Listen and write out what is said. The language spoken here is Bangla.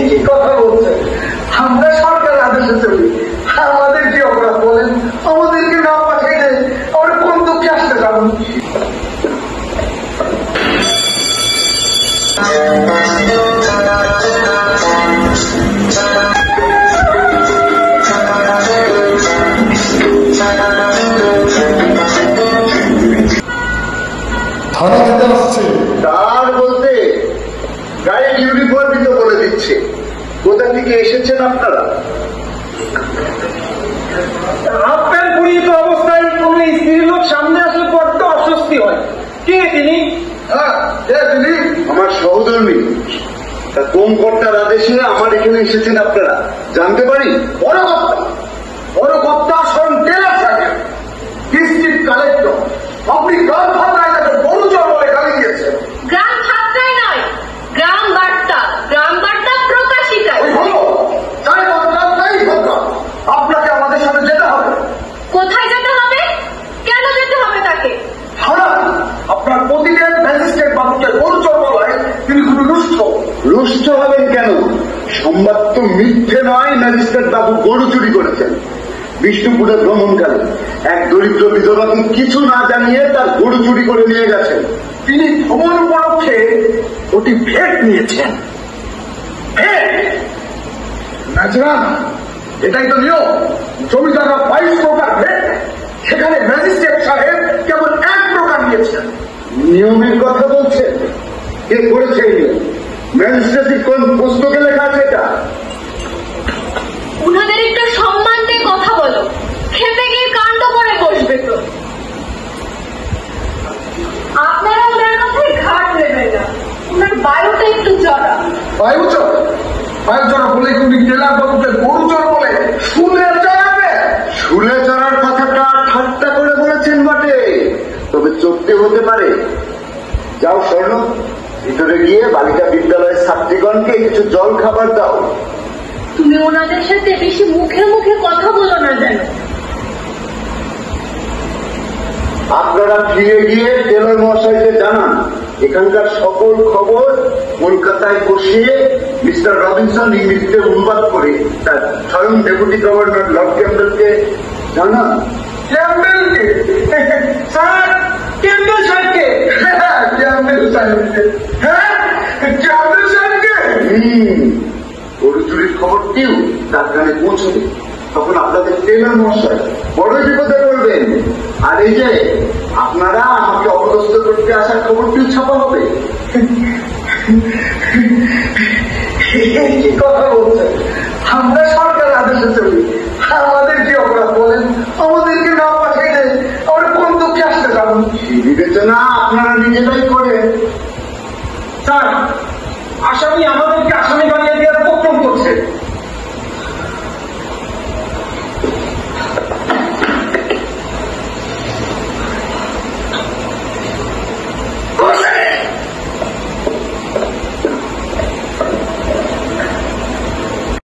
কি কথা বলছেন? আমরা সরকার আদেশে চলি, আমাদের কি অপরাধ বলেন? আমাদেরকে না পাঠাইলে আমরা কোন দুঃখে আসতে যাব? থানা থেকে আসছে তার বলতে গাড়ির ইউনিফর্মই তো বলে দিচ্ছে। কোথা থেকে এসেছেন আপনারা? হাফ প্যান্ট পরিহিত অবস্থায় কোন স্ত্রীর লোক সামনে আসলে বড্ড অস্বস্তি হয়। কে তিনি? তিনি আমার সহধর্মী। তা কোন কর্তার আদেশে আমার এখানে এসেছেন আপনারা জানতে পারি? বড় কর্তা স্বয়ং টেলার থাকে, ডিস্ট্রিক্ট কালেক্টর। আপনি গ্রাম ভাতায় তাকে গরু চর বলে গালি দিয়েছেন। গ্রাম ভাতায় নয়, গ্রাম বার্তা, গ্রাম বার্তা প্রকাশিকায়। তাই কথা তাই কথা, আপনাকে আমাদের সাথে যেতে হবে। কোথায় যেতে হবে? কেন যেতে হবে তাকে? থানা। আপনার প্রতিদিন ম্যাজিস্ট্রেট বাবুকে গরু চর বলায় তিনি খুব রুষ্ট হবেন কেন? সংবাদ তো মিথ্যে নয়। ম্যাজিস্ট্রেট বাবু গরু চুরি করেছেন। বিষ্ণুপুরের ভ্রমণকালে এক দরিদ্র বিধবা কিছু না জানিয়ে তার গরু চুরি করে নিয়ে গেছেন। তিনি ভ্রমণ উপলক্ষে ওটি ভেট নিয়েছেন। এটাই তো নিয়ম। জমিদাররা 22 প্রকার ভেট, সেখানে ম্যাজিস্ট্রেট সাহেব কেবল 1 প্রকার নিয়েছেন। নিয়মের কথা বলছেন? কে করেছে এই নিয়ম? ম্যাজিস্ট্রেটের কোন পুস্তকে লেখা আছে এটা? উনাদের একটু সম্মান দিয়ে কথা বলো, খেতে গিয়ে কাণ্ড করে বসবে তো। আপনারা ওনার কথায় ঘাট নেবেন না, ওনার বায়ুটা একটু জড়া। বায়ু চড়া বলে তুমি টেলার বাবুকে গরু চর বলে শুলে চড়াবে? শুলে চড়ার কথাটা ঠাট্টা করে বলেছেন বটে, তবে চড়তে হতে পারে। যাও স্বর্ণ, ভিতরে গিয়ে বালিকা বিদ্যালয়ের ছাত্রীগণকে কিছু জল খাবার দাও। তুমি ওনাদের সাথে বেশি মুখে মুখে কথা বলো না যেন। আপনারা ফিরে গিয়ে টেলর মহাশয়কে জানান এখানকার সকল খবর কলকাতায় বসিয়ে মিস্টার রবিনসন ইংরেজিতে অনুবাদ করে তার স্বয়ং ডেপুটি গভর্নর লর্ড ক্যাম্বেলকে জানান। ক্যাম্বেলকে? স্যার, ক্যাম্বেল সাহেবকে? ক্যাম্বেল সাহেবকে? হ্যাঁ, ক্যাম্বেল সাহেবকে। গরু চুরির খবরটিও তার কানে পৌঁছবে। তখন আপনাদের টেলর মহাশয় বড় বিপদে পড়বেন। আর এই যে আপনারা আমাকে অপদস্থ করতে আসার খবরটিও ছাপা হবে। কি কথা বলছেন? আমরা সরকার আদেশে চলি, আমাদের কি অপরাধ বলেন? আমাদেরকে না পাঠাইলে আমরা কোন দুঃখে আসতে যাব? বিবেচনা আপনারা নিজেরাই করেন। স্যার, আসামি আমাদেরকে